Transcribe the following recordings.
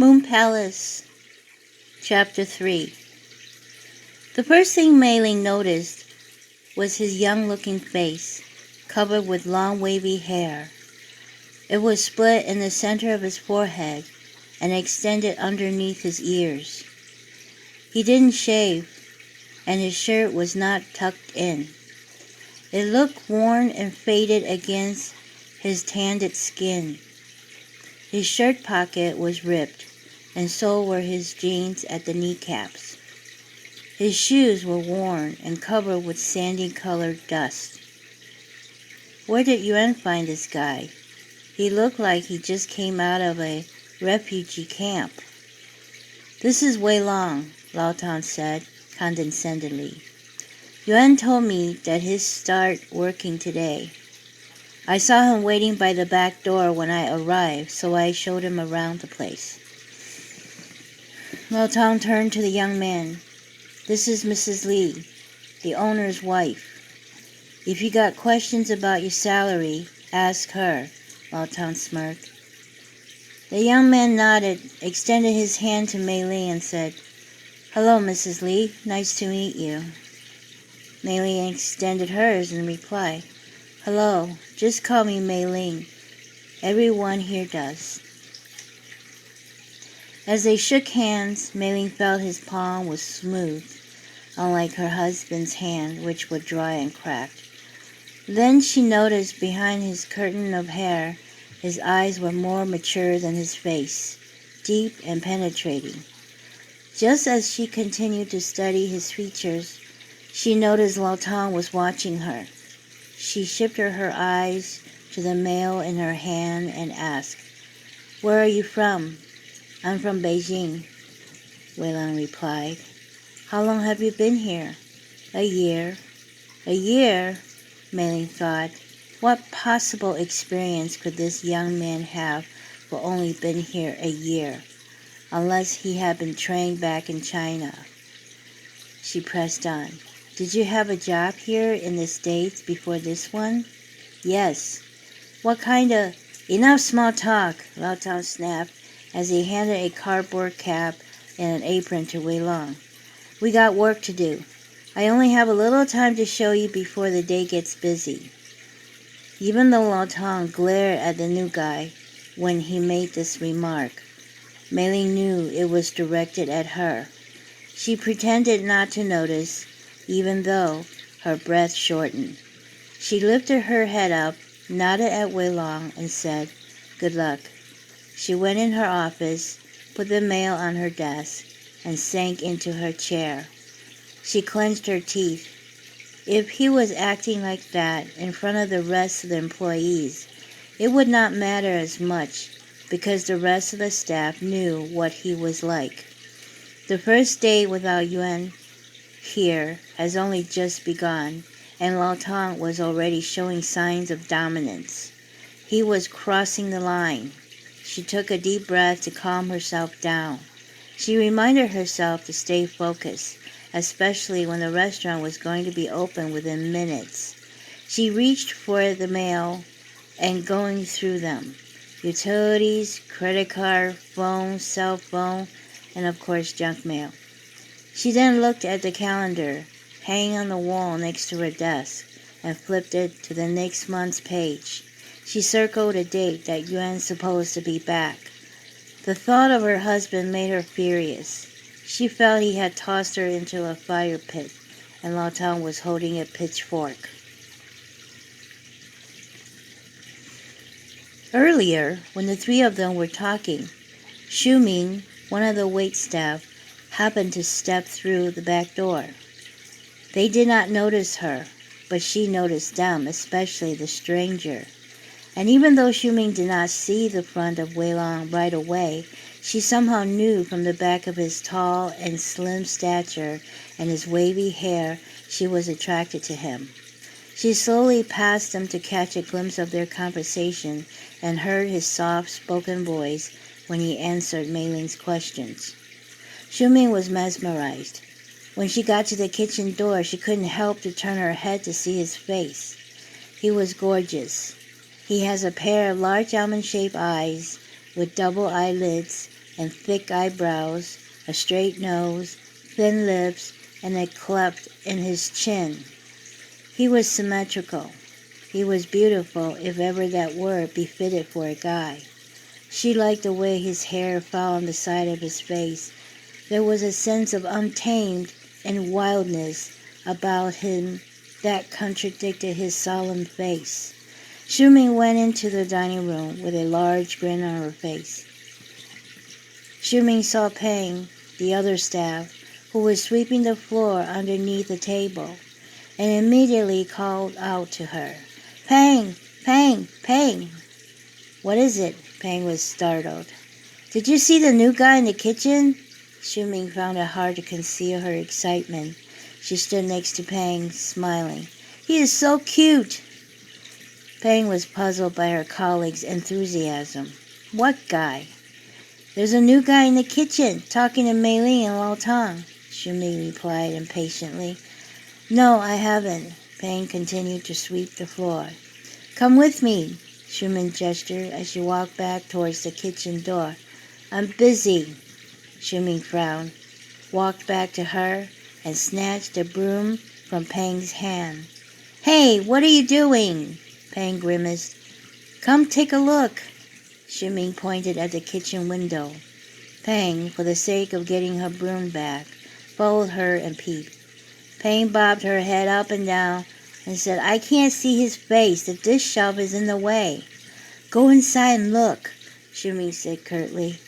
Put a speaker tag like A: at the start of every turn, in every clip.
A: Moon Palace, Chapter 3. The first thing Mei Ling noticed was his young-looking face, covered with long wavy hair. It was split in the center of his forehead and extended underneath his ears. He didn't shave, and his shirt was not tucked in. It looked worn and faded against his tanned skin. His shirt pocket was ripped, and so were his jeans at the kneecaps. His shoes were worn and covered with sandy-colored dust. Where did Yuan find this guy? He looked like he just came out of a refugee camp. This is Wei Long, Lao Tang said condescendingly. Yuan told me that he'd start working today. I saw him waiting by the back door when I arrived, so I showed him around the place. Lao Tang turned to the young man. This is Mrs. Li, the owner's wife. If you got questions about your salary, ask her, Lao Tang smirked. The young man nodded, extended his hand to Mei Ling and said, Hello, Mrs. Li. Nice to meet you. Mei Ling extended hers in reply. Hello, just call me Mei Ling. Everyone here does. As they shook hands, Mei Ling felt his palm was smooth, unlike her husband's hand, which was dry and cracked. Then she noticed behind his curtain of hair, his eyes were more mature than his face, deep and penetrating. Just as she continued to study his features, she noticed Lao Tang was watching her. She shifted her eyes to the mail in her hand and asked, Where are you from? I'm from Beijing, Wei Long replied. How long have you been here? A year. A year? Mei Ling thought. What possible experience could this young man have for only been here a year, unless he had been trained back in China? She pressed on. Did you have a job here in the States before this one? Yes. What kind of... Enough small talk, Lao Tang snapped as he handed a cardboard cap and an apron to Wei Long. We got work to do. I only have a little time to show you before the day gets busy. Even though Lao Tang glared at the new guy when he made this remark, Mei Ling knew it was directed at her. She pretended not to notice, even though her breath shortened. She lifted her head up, nodded at Wei Long, and said, Good luck. She went in her office, put the mail on her desk, and sank into her chair. She clenched her teeth. If he was acting like that in front of the rest of the employees, it would not matter as much because the rest of the staff knew what he was like. The first day without Yuan here has only just begun, and Lao Tang was already showing signs of dominance. He was crossing the line. She took a deep breath to calm herself down. She reminded herself to stay focused, especially when the restaurant was going to be open within minutes. She reached for the mail and going through them. Utilities, credit card, phone, cell phone, and of course junk mail. She then looked at the calendar hanging on the wall next to her desk and flipped it to the next month's page. She circled a date that Yuan's supposed to be back. The thought of her husband made her furious. She felt he had tossed her into a fire pit, and Lao Tang was holding a pitchfork. Earlier, when the three of them were talking, Xu Ming, one of the waitstaff, happened to step through the back door. They did not notice her, but she noticed them, especially the stranger. And even though Xu Ming did not see the front of Wei Long right away, she somehow knew from the back of his tall and slim stature and his wavy hair she was attracted to him. She slowly passed them to catch a glimpse of their conversation and heard his soft-spoken voice when he answered Mei Ling's questions. Xu Ming was mesmerized. When she got to the kitchen door, she couldn't help to turn her head to see his face. He was gorgeous. He has a pair of large almond-shaped eyes with double eyelids and thick eyebrows, a straight nose, thin lips, and a cleft in his chin. He was symmetrical. He was beautiful, if ever that word befitted for a guy. She liked the way his hair fell on the side of his face. There was a sense of untamed and wildness about him that contradicted his solemn face. Shuming went into the dining room with a large grin on her face. Shuming saw Pang, the other staff, who was sweeping the floor underneath the table, and immediately called out to her, "Pang! Pang! Pang!" "What is it?" Pang was startled. "Did you see the new guy in the kitchen?" Shuming found it hard to conceal her excitement. She stood next to Pang, smiling. "He is so cute!" Pang was puzzled by her colleague's enthusiasm. "What guy?" "There's a new guy in the kitchen, talking to Mei Ling and Lao Tang," Shuming replied impatiently. "No, I haven't." Pang continued to sweep the floor. "Come with me," Shuming gestured as she walked back towards the kitchen door. "I'm busy." Shuming frowned, walked back to her, and snatched the broom from Pang's hand. "Hey, what are you doing?" Pang grimaced. "Come take a look." Shuming pointed at the kitchen window. Pang, for the sake of getting her broom back, followed her and peeped. Pang bobbed her head up and down and said, "I can't see his face. The dish shelf is in the way." "Go inside and look," Shuming said curtly.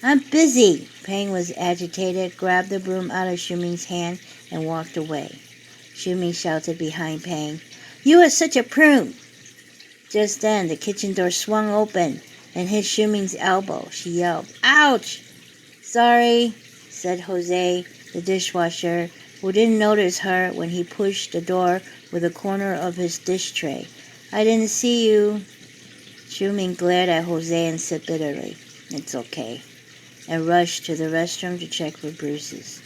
A: "I'm busy." Pang was agitated, grabbed the broom out of Shuming's hand, and walked away. Shuming shouted behind Pang, "You are such a prune!" Just then, the kitchen door swung open and hit Shuming's elbow. She yelled, "Ouch!" "Sorry," said Jose, the dishwasher, who didn't notice her when he pushed the door with the corner of his dish tray. "I didn't see you." Shuming glared at Jose and said bitterly, "It's okay," and rushed to the restroom to check for bruises.